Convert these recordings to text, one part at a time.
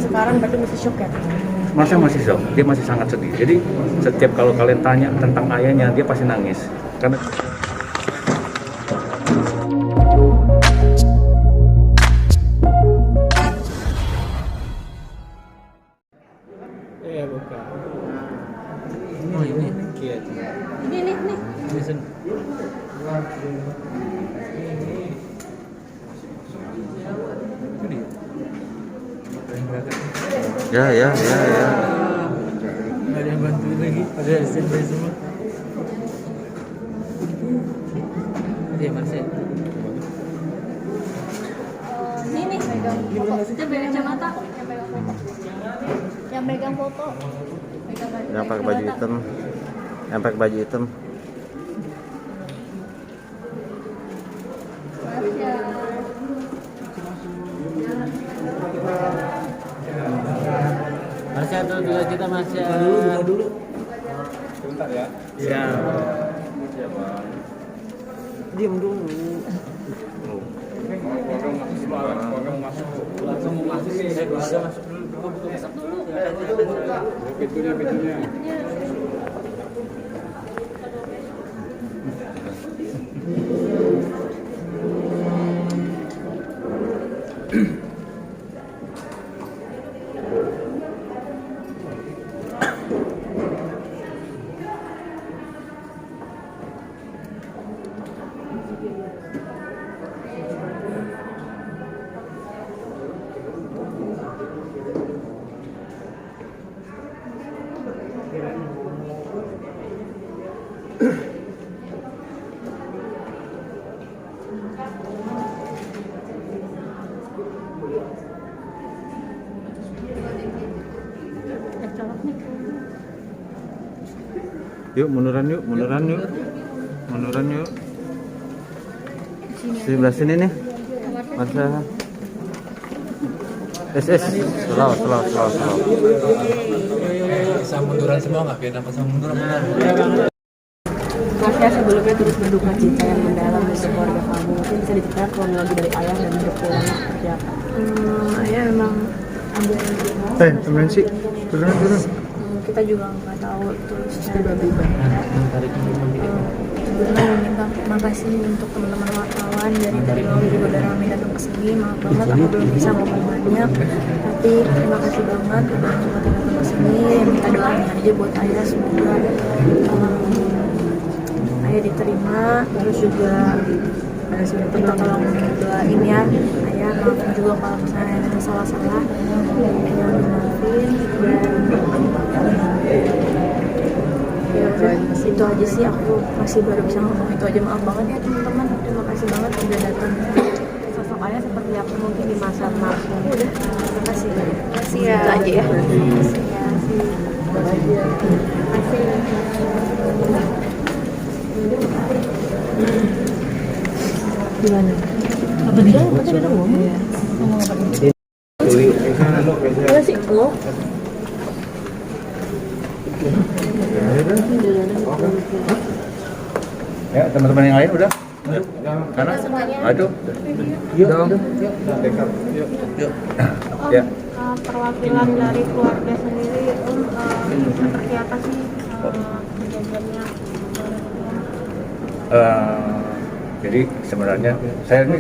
sekarang berarti masih shock ya? Masa masih shock, dia masih sangat sedih. Jadi setiap kalau kalian tanya tentang ayahnya, dia pasti nangis. Karena buka. Oh ini kiat. Ini. Listen. ya. Nggak ada yang bantuin lagi, ada standby semua. Iya Marcel. Ini megang foto. Dia pegang kacamata. Yang megang foto. Yang pakai baju hitam. Yang pakai baju hitam. Marcel dulu kita Marcel. Dulu. sebentar ya. Iya. Diam dulu. Langsung mau masuk sih. Saya bisa masuk dulu. Masuk dulu. Pintunya. Yuk, munduran yuk. Sebelah sini nih. Masa. Slow. Bisa munduran semua nggak? Biar dapat sama munduran. Marsha sebelumnya terus berduka cita yang mendalam untuk keluarga kamu. Mungkin bisa diceritakan kronologi dari ayah dan berpulang seperti apa? Ayah memang ada Temen sih. Turun. kita juga nggak tahu itu secara pribadi. Sebelumnya minta makasih untuk teman-teman wartawan dari Lalu juga udah ramai datang ke sini. Maaf banget aku belum bisa ngomong banyak, tapi terima kasih banget udah sempat datang ke sini. Minta doanya aja buat ayah, semoga ayah diterima. Terus juga minta tolong doain ya ayah, maafin juga kalau misalnya ada salah-salah yang dimaafin. Dan ya itu aja sih, aku masih baru bisa ngomong itu aja. Maaf banget ya teman-teman, terima kasih banget udah datang. Sosok ayah seperti apa mungkin di masa maafnya. Udah, terima kasih ya. Itu aja ya. Gimana? Apa dia? Tadi ada ngomong ya? Ngomong apa nih? Ada sih, lo? Ya, teman-teman yang lain udah? Karena? Aduh. Yuk. Ya. Perwakilan dari keluarga sendiri seperti apa sih kejadiannya? Jadi sebenarnya saya ini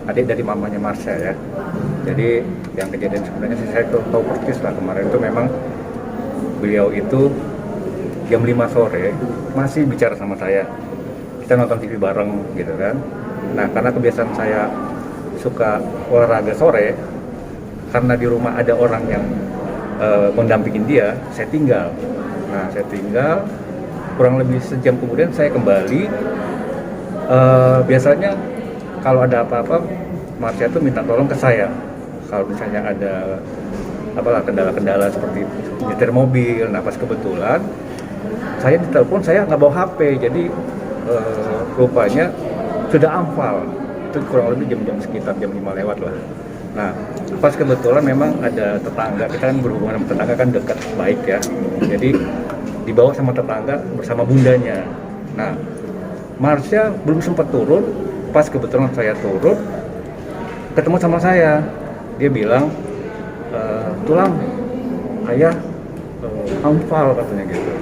adik dari mamanya Marsha ya. Jadi yang kejadian sebenarnya saya tahu persis lah, kemarin itu memang beliau itu jam 5 sore masih bicara sama saya. Kita nonton TV bareng gitu kan. Nah, karena kebiasaan saya suka olahraga sore, karena di rumah ada orang yang mendampingin dia, saya tinggal. Nah, saya tinggal, kurang lebih sejam kemudian saya kembali. Biasanya kalau ada apa-apa, Marsha itu minta tolong ke saya. Kalau misalnya ada kendala-kendala seperti nyetir mobil, nah pas kebetulan saya ditelepon, saya nggak bawa HP, jadi rupanya sudah hafal. Itu kurang lebih jam-jam sekitar jam 5 lewat lah. Nah, pas kebetulan memang ada tetangga, kita kan berhubungan sama tetangga kan dekat baik ya. Jadi dibawa sama tetangga bersama bundanya. Nah, Marsha belum sempat turun, pas kebetulan saya turun, ketemu sama saya. Dia bilang, tulang ayah amfal katanya gitu.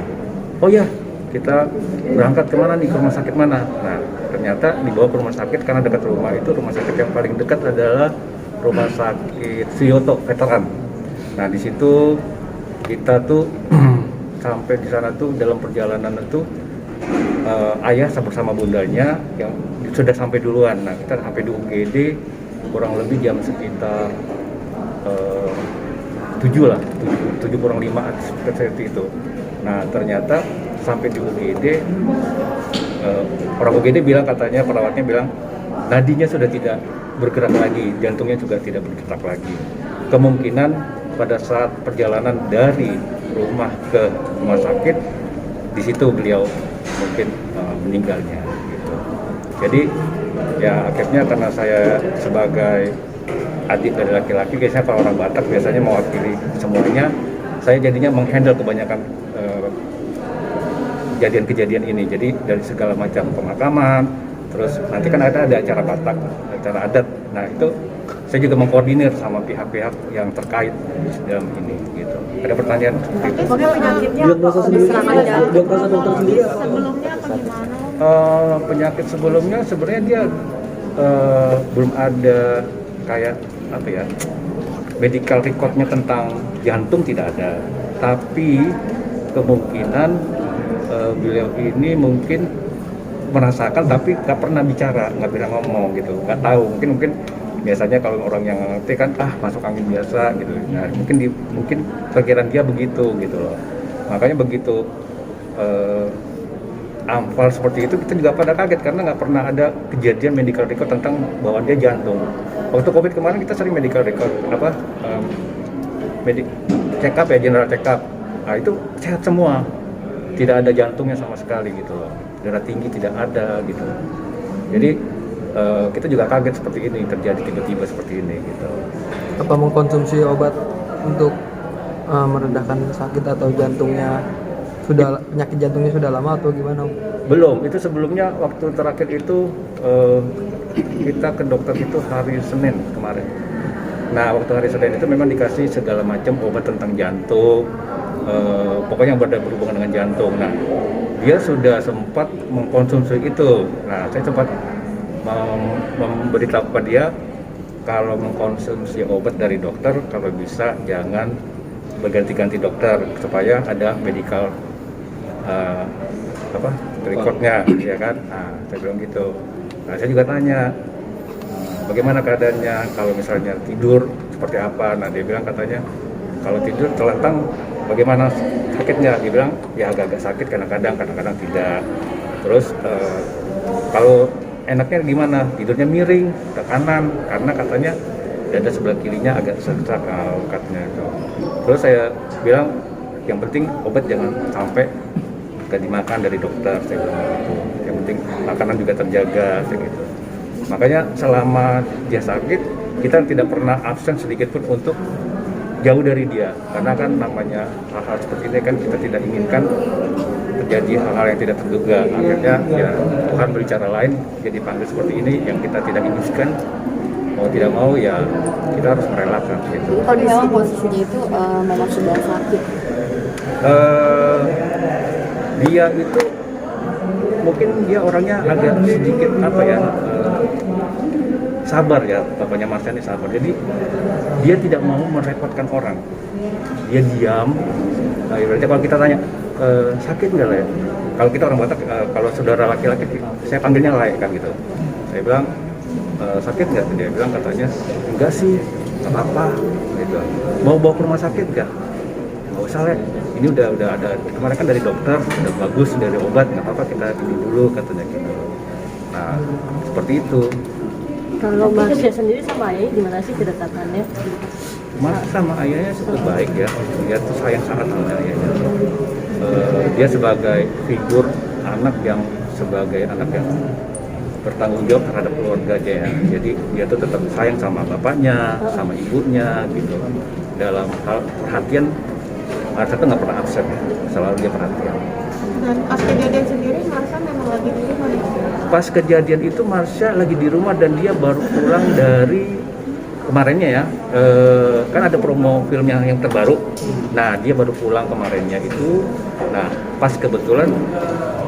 Oh ya, kita berangkat kemana nih, ke rumah sakit mana? Nah, ternyata dibawa ke rumah sakit karena dekat rumah itu rumah sakit yang paling dekat adalah rumah sakit Suyoto veteran. Nah, di situ kita tuh sampai di sana tuh dalam perjalanan itu ayah bersama bundanya yang sudah sampai duluan. Nah, kita sampai di UGD kurang lebih jam sekitar 7 lah, 7 kurang 5 seperti itu. Nah, ternyata sampai di UGD, orang UGD bilang, katanya perawatnya bilang nadinya sudah tidak bergerak lagi, jantungnya juga tidak bergerak lagi. Kemungkinan pada saat perjalanan dari rumah ke rumah sakit, di situ beliau mungkin meninggalnya gitu. Jadi ya akhirnya karena saya sebagai adik dari laki-laki, biasanya kalau orang Batak biasanya mewakili semuanya, saya jadinya menghandle kebanyakan kejadian-kejadian ini. Jadi dari segala macam pemakaman, terus nanti kan ada acara Batak, acara adat. Nah, itu saya juga mengkoordinir sama pihak-pihak yang terkait dalam ini gitu. Ada pertanyaan? Penyakitnya Diagnosa sendiri, diagnosa dokter sendiri apa? sebelumnya apa gimana? Penyakit sebelumnya sebenarnya dia belum ada kayak apa ya, medical recordnya tentang jantung tidak ada, tapi kemungkinan beliau ini mungkin merasakan tapi nggak pernah bicara, nggak pernah ngomong gitu, nggak tahu, mungkin biasanya kalau orang yang ngerti kan masuk angin biasa gitu. Nah, mungkin pikiran dia begitu gitu loh. Makanya begitu amfal seperti itu, kita juga pada kaget karena nggak pernah ada kejadian medical record tentang bahwa dia jantung. Waktu COVID kemarin kita sering medical record check up ya, general check up. Nah, itu sehat semua, tidak ada jantungnya sama sekali gitu loh, darah tinggi tidak ada gitu. Jadi kita juga kaget seperti ini terjadi tiba-tiba seperti ini gitu. Apa mengkonsumsi obat untuk meredakan sakit atau jantungnya penyakit jantungnya sudah lama atau gimana? Belum, itu sebelumnya waktu terakhir itu kita ke dokter itu hari Senin kemarin. Nah, waktu hari Senin itu memang dikasih segala macam obat tentang jantung, pokoknya yang berhubungan dengan jantung. Nah, dia sudah sempat mengkonsumsi itu. Nah, saya sempat memberitahu kepada dia kalau mengkonsumsi obat dari dokter, kalau bisa jangan berganti-ganti dokter supaya ada medical recordnya, ya kan? Nah, saya bilang gitu. Nah, saya juga tanya bagaimana keadaannya kalau misalnya tidur seperti apa. Nah, dia bilang katanya kalau tidur telentang bagaimana sakitnya. Dia bilang ya agak-agak sakit kadang-kadang tidak. Terus kalau enaknya gimana, tidurnya miring ke kanan karena katanya dada sebelah kirinya agak sesak katanya itu. Terus saya bilang yang penting obat jangan sampai gak dimakan dari dokter, saya bilang gitu. Yang penting makanan juga terjaga gitu. Makanya selama dia sakit kita tidak pernah absen sedikit pun untuk jauh dari dia, karena kan namanya hal-hal seperti ini kan kita tidak inginkan terjadi hal-hal yang tidak terduga. Akhirnya ya Tuhan berbicara lain, jadi panggil seperti ini yang kita tidak inginkan, mau tidak mau ya kita harus merelakan gitu. Kalau memang posisinya itu memang sudah sakit. Dia itu mungkin dia orangnya agak sedikit sabar ya, bapaknya Marsha ini sabar. Jadi dia tidak mau merepotkan orang, dia diam. Nah, berarti kalau kita tanya sakit nggak lah ya, kalau kita orang Batak kalau saudara laki-laki saya panggilnya Lai kan gitu. Saya bilang sakit nggak? Dia bilang katanya enggak sih, nggak apa-apa gitu. Mau bawa ke rumah sakit nggak? Nggak usah lah, ini udah ada kemarin kan dari dokter, udah bagus dari obat, nggak apa-apa kita ini dulu katanya gitu. Nah, seperti itu. Kalau Marsha sendiri sama ayah gimana sih kedekatannya? Mas sama ayahnya cukup baik ya, dia tuh sayang sangat sama ayahnya. Dia sebagai figur anak yang bertanggung jawab terhadap keluarganya ya. Jadi dia tuh tetap sayang sama bapaknya, sama ibunya gitu. Dalam hal perhatian, Marsha tuh nggak pernah absen, selalu dia perhatian. Dan pas kejadian sendiri Marsha memang lagi di rumah. Pas kejadian itu Marsha lagi di rumah dan dia baru pulang dari kemarinnya ya, kan ada promo filmnya yang terbaru. Nah, dia baru pulang kemarinnya itu. Nah, pas kebetulan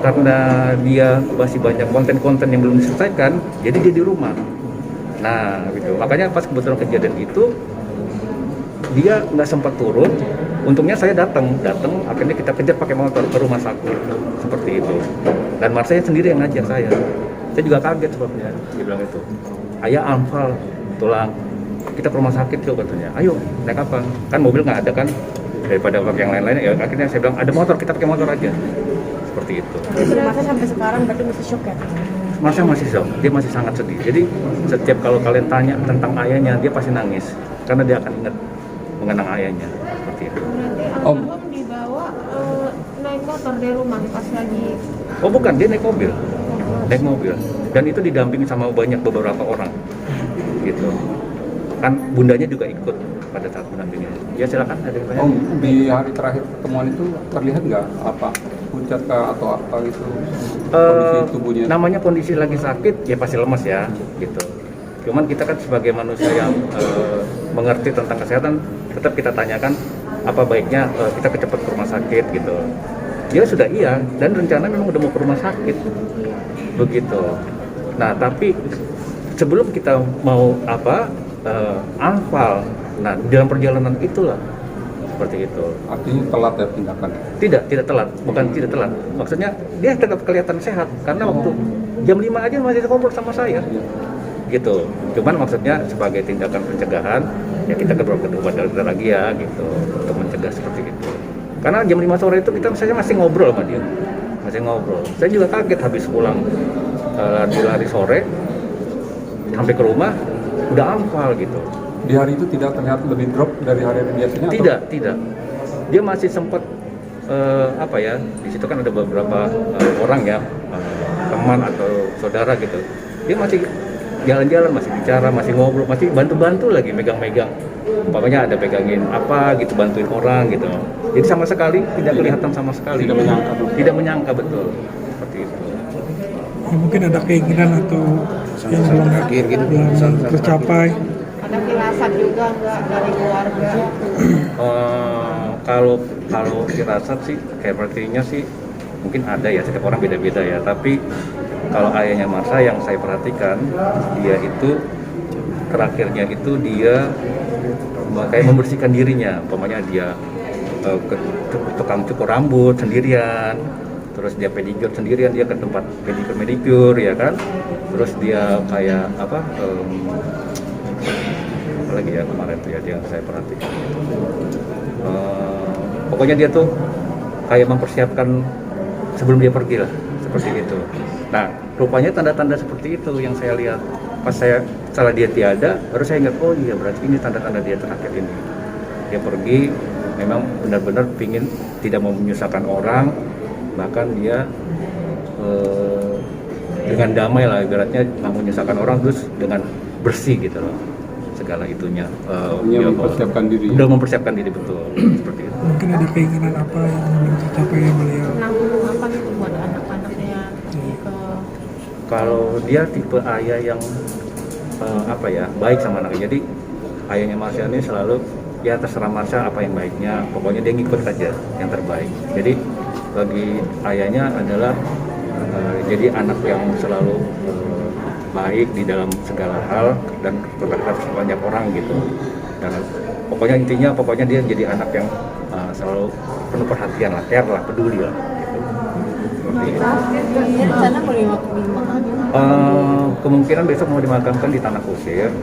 karena dia masih banyak konten-konten yang belum diselesaikan, jadi dia di rumah. Nah, gitu. Makanya pas kebetulan kejadian itu, dia nggak sempat turun. Untungnya saya datang, akhirnya kita kejar pakai motor ke rumah sakit seperti itu. Dan Marsanya sendiri yang ngajak saya. Saya juga kaget sebabnya. Dia bilang itu, ayah Anfal tulang, kita ke rumah sakit yuk katanya. Ayo naik apa? Kan mobil nggak ada kan, daripada pakai yang lain-lain. Ya akhirnya saya bilang ada motor, kita pakai motor aja. Seperti itu. Masa sampai sekarang berarti masih shock ya? Masa masih shock, dia masih sangat sedih. Jadi setiap kalau kalian tanya tentang ayahnya, dia pasti nangis karena dia akan ingat mengenang ayahnya. Seperti itu. Berarti almarhum dibawa naik motor dari rumah pas lagi. Oh bukan, dia naik mobil. Naik mobil. Dan itu didampingi sama beberapa orang. Gitu. Kan bundanya juga ikut pada saat mendampingi. Ya silakan ada yang tanya. Om, di hari terakhir pertemuan itu terlihat nggak apa pucat kah atau apa gitu kondisi tubuhnya? Namanya kondisi lagi sakit ya pasti lemas ya gitu. Cuman kita kan sebagai manusia yang mengerti tentang kesehatan, tetap kita tanyakan apa baiknya kita cepat ke rumah sakit gitu. Dia sudah iya dan rencana memang udah mau ke rumah sakit begitu. Nah tapi sebelum kita mau Anfal, nah dalam perjalanan itulah seperti itu. Artinya telat ya tindakan? Tidak telat, bukan tidak telat. Maksudnya dia tetap kelihatan sehat karena waktu jam 5 aja masih ngobrol sama saya. Gitu. Cuman maksudnya sebagai tindakan pencegahan ya kita ke obat dokter lagi ya gitu untuk mencegah seperti itu. Karena jam 5 sore itu saya masih ngobrol sama dia. Masih ngobrol. Saya juga kaget habis pulang lari sore sampai ke rumah udah Anfal gitu. Di hari itu tidak terlihat lebih drop dari hari-hari biasanya? Tidak. Dia masih sempat di situ kan ada beberapa orang ya, teman atau saudara gitu. Dia masih jalan-jalan, masih bicara, masih ngobrol, masih bantu-bantu lagi megang-megang. Umpamanya ada pegangin apa gitu, bantuin orang gitu. Jadi sama sekali tidak kelihatan sama sekali. Tidak menyangka betul. Seperti itu. Ya, mungkin ada keinginan atau yang belum tercapai. Ada firasat juga nggak dari keluarga? Kalau firasat sih kayak sepertinya sih mungkin ada ya, setiap orang beda-beda ya. Tapi kalau ayahnya Marsha yang saya perhatikan, dia itu terakhirnya itu dia kayak membersihkan dirinya. Umpamanya dia ke tukang cukur rambut sendirian, terus dia pedicure sendirian, dia ke tempat pedicure ya kan, terus dia kayak apa lagi ya kemarin tuh ya dia saya perhatikan, pokoknya dia tuh kayak mempersiapkan sebelum dia pergi lah, seperti itu. Nah rupanya tanda-tanda seperti itu yang saya lihat pas setelah dia tiada, baru saya ingat oh iya berarti ini tanda-tanda dia terakhir ini. Dia pergi memang benar-benar pingin tidak mau menyusahkan orang, bahkan dia dengan damai lah ibaratnya, nggak menyusahkan orang, terus dengan bersih gitu loh segala itunya. Dia mempersiapkan diri. Udah mempersiapkan diri betul seperti itu. Mungkin ada keinginan apa yang belum tercapai ya beliau? Pernah apa gitu buat anak-anaknya ke Kalau dia tipe ayah yang baik sama anaknya. Jadi ayahnya Marsha ini selalu ya terserah Marsha apa yang baiknya, pokoknya dia ngikut aja yang terbaik. Jadi bagi ayahnya adalah jadi anak yang selalu baik di dalam segala hal dan terhadap banyak orang gitu. Dan pokoknya dia jadi anak yang selalu penuh perhatian lah, care lah, peduli lah. Gitu. Sana mau dimakan? Kemungkinan besok mau dimakamkan di Tanah Kusir,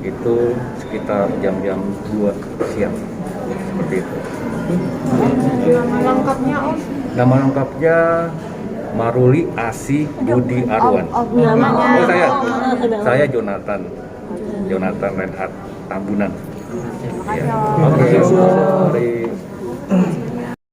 itu sekitar jam-jam 2 siang seperti itu. nama lengkapnya Om? Nama lengkapnya Maruli Asih Budi Arwan. Namanya. Saya Jonathan Reinhardt Tambunan. Ya. Oke.